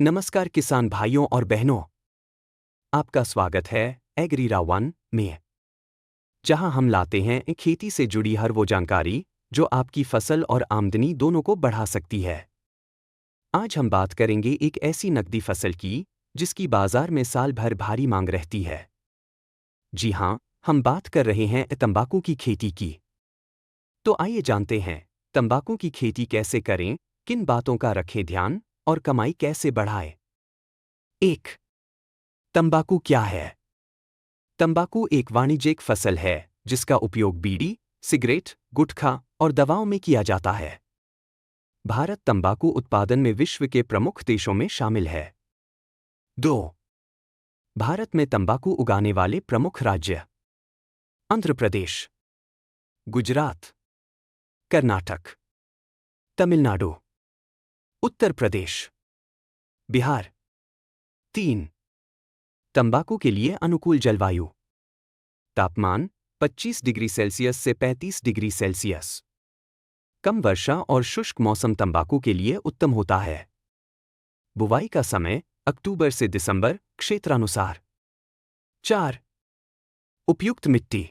नमस्कार किसान भाइयों और बहनों, आपका स्वागत है एग्रीरा वन में, जहां हम लाते हैं खेती से जुड़ी हर वो जानकारी जो आपकी फसल और आमदनी दोनों को बढ़ा सकती है। आज हम बात करेंगे एक ऐसी नकदी फसल की जिसकी बाजार में साल भर भारी मांग रहती है। जी हां, हम बात कर रहे हैं तंबाकू की खेती की। तो आइए जानते हैं तंबाकू की खेती कैसे करें, किन बातों का रखें ध्यान और कमाई कैसे बढ़ाएं। 1. तंबाकू क्या है? तंबाकू एक वाणिज्यिक फसल है जिसका उपयोग बीड़ी, सिगरेट, गुटखा और दवाओं में किया जाता है। भारत तंबाकू उत्पादन में विश्व के प्रमुख देशों में शामिल है। 2. भारत में तंबाकू उगाने वाले प्रमुख राज्य: आंध्र प्रदेश, गुजरात, कर्नाटक, तमिलनाडु, उत्तर प्रदेश, बिहार। 3. तंबाकू के लिए अनुकूल जलवायु: तापमान 25 डिग्री सेल्सियस से 35 डिग्री सेल्सियस। कम वर्षा और शुष्क मौसम तंबाकू के लिए उत्तम होता है। बुवाई का समय अक्टूबर से दिसंबर, क्षेत्रानुसार। 4. उपयुक्त मिट्टी: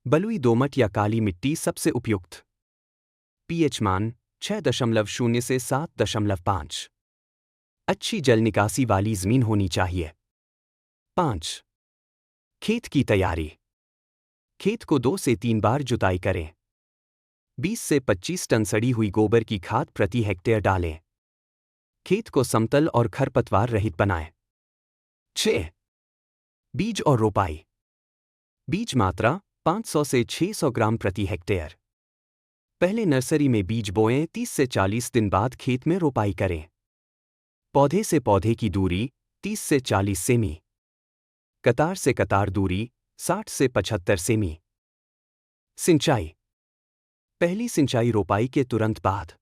बलुई दोमट या काली मिट्टी सबसे उपयुक्त। पीएच मान 6.0 से 7.5। अच्छी जल निकासी वाली जमीन होनी चाहिए। 5. खेत की तैयारी: खेत को 2 से 3 बार जुताई करें। 20 से 25 टन सड़ी हुई गोबर की खाद प्रति हेक्टेयर डालें। खेत को समतल और खरपतवार रहित बनाएं। 6. बीज और रोपाई: बीज मात्रा 500 से 600 ग्राम प्रति हेक्टेयर। पहले नर्सरी में बीज बोएं, 30 से 40 दिन बाद खेत में रोपाई करें। पौधे से पौधे की दूरी 30 से 40 सेमी। कतार से कतार दूरी 60 से 75 सेमी। सिंचाई: पहली सिंचाई रोपाई के तुरंत बाद,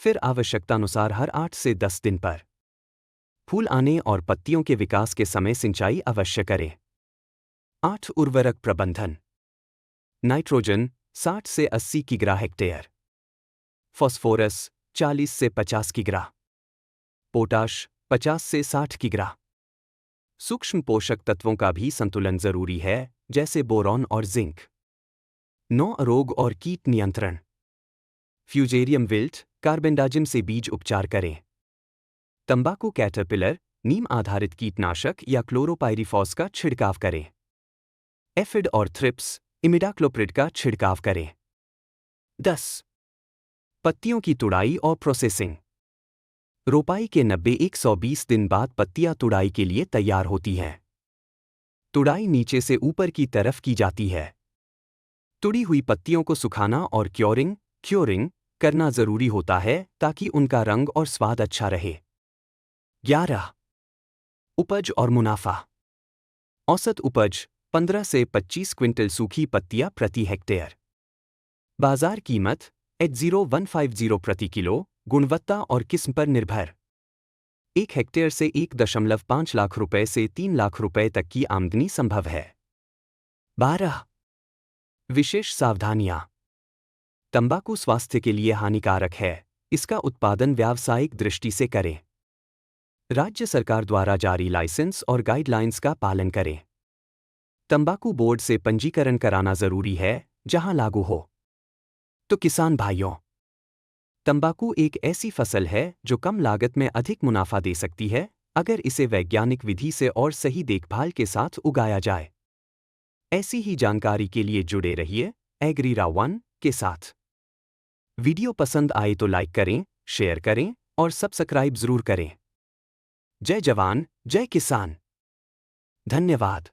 फिर आवश्यकतानुसार हर 8 से 10 दिन पर। फूल आने और पत्तियों के विकास के समय सिंचाई अवश्य करें। 8. उर्वरक प्रबंधन: नाइट्रोजन 60 से 80 किग्रा हेक्टेयर, फास्फोरस 40 से 50 किग्रा, पोटाश 50 से 60 किग्रा। सूक्ष्म पोषक तत्वों का भी संतुलन जरूरी है, जैसे बोरॉन और जिंक। 9. रोग और कीट नियंत्रण: फ्यूजेरियम विल्ट, कार्बेंडाजिम से बीज उपचार करें। तंबाकू कैटरपिलर, नीम आधारित कीटनाशक या क्लोरोपाइरीफॉस का छिड़काव करें। एफिड और थ्रिप्स, इमिडाक्लोप्रिड का छिड़काव करें। 10. पत्तियों की तुड़ाई और प्रोसेसिंग: रोपाई के 90-120 दिन बाद पत्तियां तुड़ाई के लिए तैयार होती हैं। तुड़ाई नीचे से ऊपर की तरफ की जाती है। तुड़ी हुई पत्तियों को सुखाना और क्योरिंग करना जरूरी होता है ताकि उनका रंग और स्वाद अच्छा रहे। 11. उपज और मुनाफा: औसत उपज 15 से 25 क्विंटल सूखी पत्तियां प्रति हेक्टेयर। बाजार कीमत H0150 प्रति किलो, गुणवत्ता और किस्म पर निर्भर। 1 हेक्टेयर से 1.5 लाख रुपए से 3 लाख रुपए तक की आमदनी संभव है। 12. विशेष सावधानियां: तंबाकू स्वास्थ्य के लिए हानिकारक है, इसका उत्पादन व्यावसायिक दृष्टि से करें। राज्य सरकार द्वारा जारी लाइसेंस और गाइडलाइंस का पालन करें। तंबाकू बोर्ड से पंजीकरण कराना जरूरी है, जहां लागू हो। तो किसान भाइयों, तंबाकू एक ऐसी फसल है जो कम लागत में अधिक मुनाफा दे सकती है अगर इसे वैज्ञानिक विधि से और सही देखभाल के साथ उगाया जाए। ऐसी ही जानकारी के लिए जुड़े रहिए एग्रीरा वन के साथ। वीडियो पसंद आए तो लाइक करें, शेयर करें और सब्सक्राइब जरूर करें। जय जवान, जय किसान। धन्यवाद।